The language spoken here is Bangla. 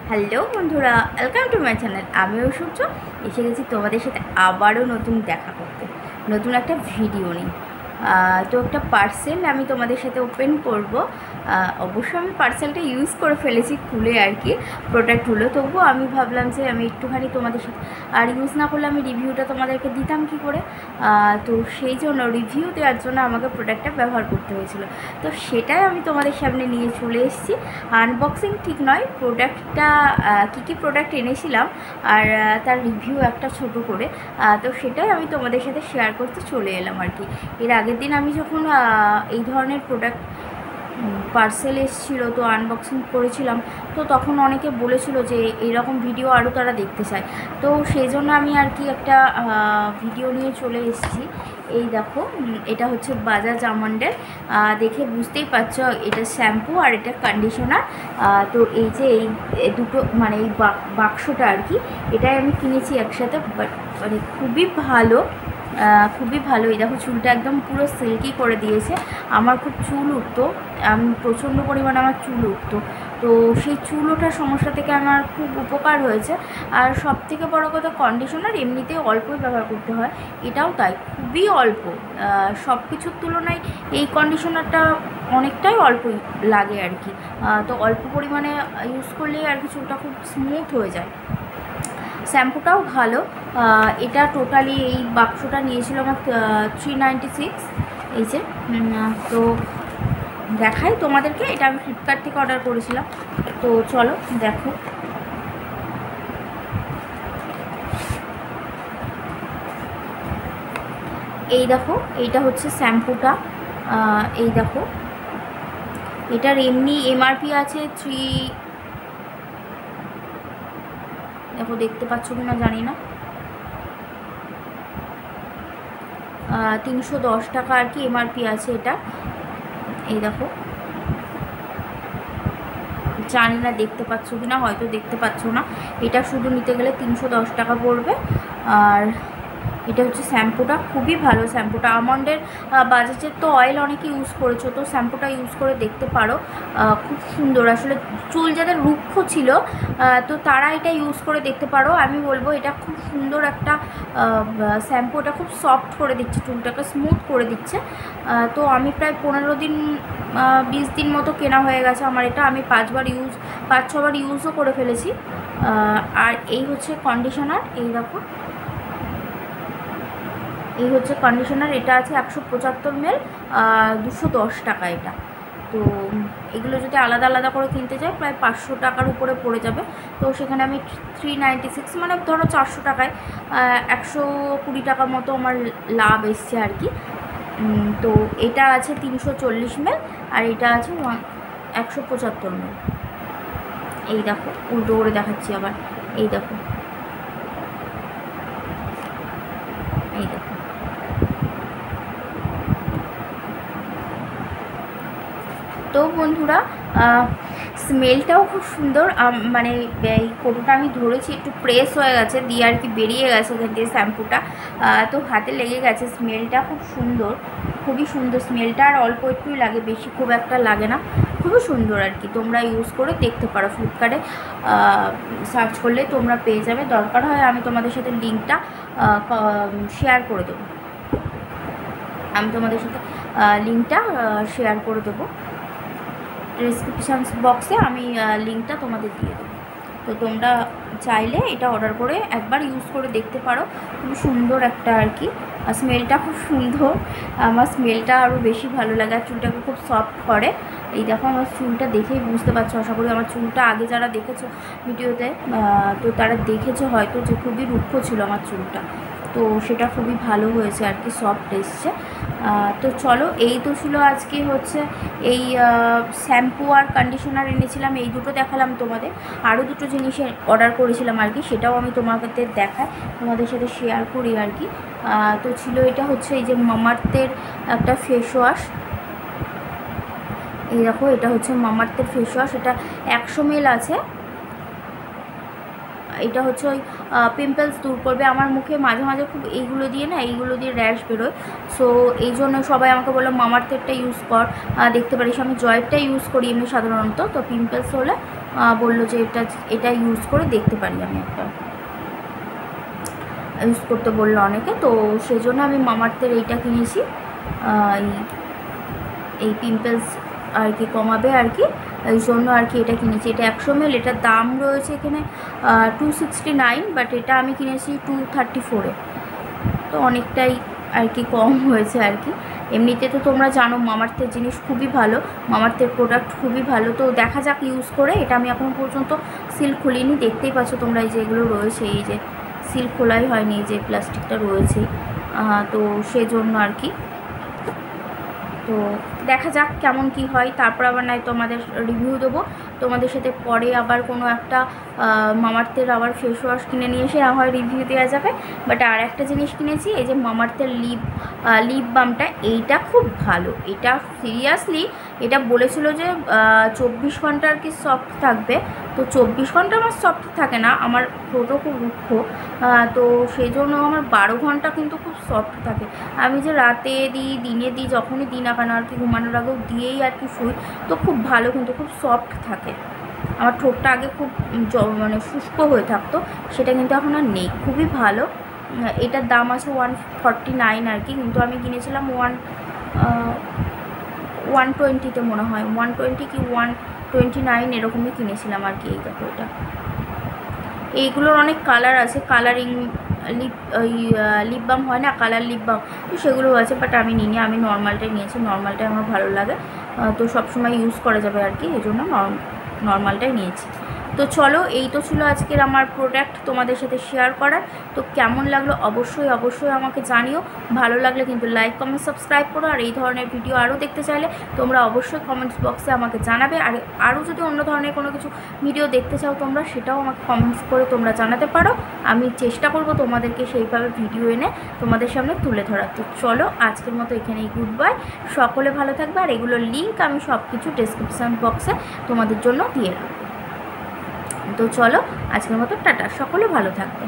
হ্যালো বন্ধুরা, ওয়েলকাম টু মাই চ্যানেল। আমিও সূর্য এসে গেছি তোমাদের সাথে আবারও নতুন দেখা করতে, নতুন একটা ভিডিও নিই। তো একটা পার্সেল আমি তোমাদের সাথে ওপেন করব। অবশ্য আমি পার্সেলটা ইউজ করে ফেলেছি খুলে আর কি, প্রোডাক্টগুলো। তবুও আমি ভাবলাম যে আমি একটুখানি তোমাদের সাথে, আর ইউজ না করলে আমি রিভিউটা তোমাদেরকে দিতাম কি করে। তো সেই জন্য রিভিউ দেওয়ার জন্য আমাকে প্রোডাক্টটা ব্যবহার করতে হয়েছিল। তো সেটাই আমি তোমাদের সামনে নিয়ে চলে এসেছি। আনবক্সিং ঠিক নয়, প্রোডাক্টটা কী কী প্রোডাক্ট এনেছিলাম আর তার রিভিউ একটা ছোট করে, তো সেটাই আমি তোমাদের সাথে শেয়ার করতে চলে এলাম আর কি। এর আগের দিন আমি যখন এই ধরনের প্রোডাক্ট পার্সেল এসেছিলো, তো আনবক্সিং করেছিলাম, তো তখন অনেকে বলেছিল যে এইরকম ভিডিও আরও তারা দেখতে চায়। তো সেই জন্য আমি আর কি একটা ভিডিও নিয়ে চলে এসেছি। এই দেখো, এটা হচ্ছে বাজাজ আমন্ডের, দেখে বুঝতেই পারছো এটা শ্যাম্পু আর এটা কন্ডিশনার। তো এই যে এই দুটো মানে এই বাক্সটা আর কি, এটাই আমি কিনেছি একসাথে। বাট মানে খুবই ভালো, খুবই ভালো। এই দেখো, চুলটা একদম পুরো সিল্কি করে দিয়েছে। আমার খুব চুল উঠতো, আমি প্রচণ্ড পরিমাণে আমার চুল উঠতো, তো সেই চুল ওঠার সমস্যা থেকে আমার খুব উপকার হয়েছে। আর সব থেকে বড়ো কথা, কন্ডিশনার এমনিতেই অল্পই ব্যবহার করতে হয়, এটাও তাই, খুবই অল্প। সব কিছুর তুলনায় এই কন্ডিশনারটা অনেকটাই অল্পই লাগে আর কি। তো অল্প পরিমাণে ইউজ করলেই আর কি চুলটা খুব স্মুথ হয়ে যায়। শ্যাম্পুটাও ভালো। এটা টোটালি এই বাক্সটা নিয়েছিল আমার 396। এই যে তো দেখাই তোমাদেরকে, এটা আমি ফ্লিপকার্ট থেকে অর্ডার করেছিলাম। তো চলো দেখো, এই দেখো, এইটা হচ্ছে শ্যাম্পুটা। এই দেখো, এটার এমনি এমআরপি আছে দেখো, দেখতে পাচ্ছ কি না জানি না, 310 টাকা আর কি এমআরপি আছে এটা। এই দেখো, জানি না দেখতে পাচ্ছ কি না, হয়তো দেখতে পাচ্ছ না। এটা শুধু নিতে গেলে 310 টাকা পড়বে। আর এটা হচ্ছে শ্যাম্পুটা, খুবই ভালো শ্যাম্পুটা। আমন্ডের, বাজাজের তো অয়েল অনেকে ইউজ করেছো, তো শ্যাম্পুটা ইউজ করে দেখতে পারো। খুব সুন্দর আসলে, চুল যাদের রুক্ষ ছিল তো তারা এটা ইউজ করে দেখতে পারো। আমি বলবো এটা খুব সুন্দর একটা শ্যাম্পু, এটা খুব সফট করে দিচ্ছে, চুলটাকে স্মুথ করে দিচ্ছে। তো আমি প্রায় 15 দিন 20 দিন মতো কেনা হয়ে গেছে আমার এটা। আমি 5-6বার ইউজও করে ফেলেছি। আর এই হচ্ছে কন্ডিশনার, এই দেখো, এই হচ্ছে কন্ডিশনার। এটা আছে 175 ml, 210 টাকা এটা। তো এগুলো যদি আলাদা আলাদা করে কিনতে চাই প্রায় 500 টাকার উপরে পড়ে যাবে। তো সেখানে আমি 396, মানে ধরো 400 টাকায় 120 টাকা মতো আমার লাভ এসছে আর কি। তো এটা আছে 340 ml, আর এটা আছে 175 ml। এই দেখো, উল্টো করে দেখাচ্ছি আবার, এই দেখো, এই দেখো। তো বন্ধুরা, স্মেলটাও খুব সুন্দর। মানে এই কোটোটা আমি ধরেছি, একটু প্রেস হয়ে গেছে দিয়ে আর কি বেরিয়ে গেছে এখান দিয়ে শ্যাম্পুটা, তো হাতে লেগে গেছে। স্মেলটা খুব সুন্দর, খুবই সুন্দর স্মেলটা। আর অল্প একটুই লাগে, বেশি খুব একটা লাগে না, খুবই সুন্দর আর কি। তোমরা ইউজ করে দেখতে পারো, ফ্লিপকার্টে সার্চ করলে তোমরা পেয়ে যাবে। দরকার হয় আমি তোমাদের সাথে লিঙ্কটা শেয়ার করে দেবো, আমি তোমাদের সাথে লিঙ্কটা শেয়ার করে দেবো ডিসক্রিপশান বক্সে, আমি লিঙ্কটা তোমাদের দিয়ে দেবো। তো তোমরা চাইলে এটা অর্ডার করে একবার ইউজ করে দেখতে পারো। খুব সুন্দর একটা আর কি, স্মেলটা খুব সুন্দর। আমার স্মেলটা আরও বেশি ভালো লাগে, আর চুলটাকে খুব সফট করে। এই দেখো, আমার চুলটা দেখেই বুঝতে পারছো আশা করি। আমার চুলটা আগে যারা দেখেছো ভিডিওতে, তো তারা দেখেছো হয়তো যে খুবই রুক্ষ ছিল আমার চুলটা, তো সেটা খুবই ভালো হয়েছে আর কি, সফট এসছে। তো চলো, এই তো ছিল আজকে হচ্ছে এই শ্যাম্পু আর কন্ডিশনার এনেছিলাম, এই দুটো দেখালাম তোমাদের। আরও দুটো জিনিস অর্ডার করেছিলাম আর কি, সেটাও আমি তোমাদের দেখাই, তোমাদের সাথে শেয়ার করি আর কি। তো ছিল এটা হচ্ছে এই যে মামাআর্থের একটা ফেস ওয়াশ। এই দেখো, এটা হচ্ছে মামাআর্থের ফেস ওয়াশ, এটা 100 ml আছে। এটা হচ্ছে ওই পিম্পলস দূর করবে। আমার মুখে মাঝে মাঝে খুব এইগুলো দিয়ে র্যাশ বেরোয়। সো এই জন্য সবাই আমাকে বললো মামাআর্থেরটা ইউজ কর, দেখতে পারিস। আমি জয়েরটা ইউজ করি এমনি সাধারণত, তো পিম্পলস হলে বললো যে এটা ইউজ করে দেখতে পারি আমি একটা, ইউজ করতে বললো অনেকে। তো সেই জন্য আমি মামাআর্থের এইটা কিনেছি, এই পিম্পলস আর কি কমাবে আর কি, এই জন্য আর কি এটা কিনেছি। এটা 100 ml, এটার দাম রয়েছে এখানে 269, বাট এটা আমি কিনেছি 234-এ, তো অনেকটাই আর কি কম হয়েছে আর কি। এমনিতে তো তোমরা জানো মামাআর্থের জিনিস খুবই ভালো, মামাআর্থের প্রোডাক্ট খুবই ভালো। তো দেখা যাক ইউজ করে। এটা আমি এখনও পর্যন্ত সিল খুলিনি, দেখতেই পাচ্ছ তোমরা এই যে এগুলো রয়েছে, এই যে সিল খোলাই হয়নি, এই যে প্লাস্টিকটা রয়েছে, তো সেজন্য আর কি। তো দেখা যাক কেমন কি হয়, তারপর আবার নাই তোমাদের রিভিউ দেবো তোমাদের সাথে। পরে আবার কোনো একটা মামাআর্থের আবার ফেস ওয়াশ কিনে নিয়ে এসে হয় রিভিউ দেওয়া যাবে। বাট আর একটা জিনিস কিনেছি, এই যে মামাআর্থের লিপ বামটা, এইটা খুব ভালো। এটা সিরিয়াসলি এটা বলেছিল যে 24 ঘন্টা আর কি সফট থাকবে, তো 24 ঘন্টা আমার সফট থাকে না, আমার ঠোঁটও খুব রুক্ষ, তো সেই জন্য আমার 12 ঘন্টা কিন্তু খুব সফট থাকে। আমি যে রাতে দিই, দিনে দিই, যখনই দিই না কেন আর কি, ঘুমানোর আগেও দিয়েই আর কি শুই, তো খুব ভালো, কিন্তু খুব সফট থাকে। আমার ঠোঁটটা আগে খুব মানে শুষ্ক হয়ে থাকতো, সেটা কিন্তু এখন আর নেই, খুবই ভালো। এটার দাম আছে 149 আর কি, কিন্তু আমি কিনেছিলাম 120-তে মনে হয়, 120 কি 129 এরকমই কিনেছিলাম আর কি। এই দেখো, এটা এইগুলোর অনেক কালার আছে, কালারিং লিপ বাম হয় না, কালার লিপ বাম, তো সেগুলোও আছে, বাট আমি নিইনি, আমি নর্মালটাই নিয়েছি। নর্মালটাই আমার ভালো লাগে, তো সবসময় ইউজ করা যাবে আর কি, এই জন্য নর্মালটাই নিয়েছি। তো চলো, এই তো ছিল আজকের আমার প্রোডাক্ট তোমাদের সাথে শেয়ার করার। তো কেমন লাগলো অবশ্যই অবশ্যই আমাকে জানিও। ভালো লাগলে কিন্তু লাইক, কমেন্ট, সাবস্ক্রাইব করো। আর এই ধরনের ভিডিও আরও দেখতে চাইলে তোমরা অবশ্যই কমেন্টস বক্সে আমাকে জানাবে। আর আরও যদি অন্য ধরনের কোনো কিছু ভিডিও দেখতে চাও তোমরা, সেটাও আমাকে কমেন্টস করে তোমরা জানাতে পারো। আমি চেষ্টা করব তোমাদেরকে সেইভাবে ভিডিও এনে তোমাদের সামনে তুলে ধরার। তো চলো, আজকের মতো এখানেই গুড বাই, সকলে ভালো থাকবে। আর এগুলোর লিঙ্ক আমি সব কিছু ডেসক্রিপশান বক্সে তোমাদের জন্য দিয়ে রাখবো। তো চলো, আজকের মতো টাটা, সকলে ভালো থাকবে।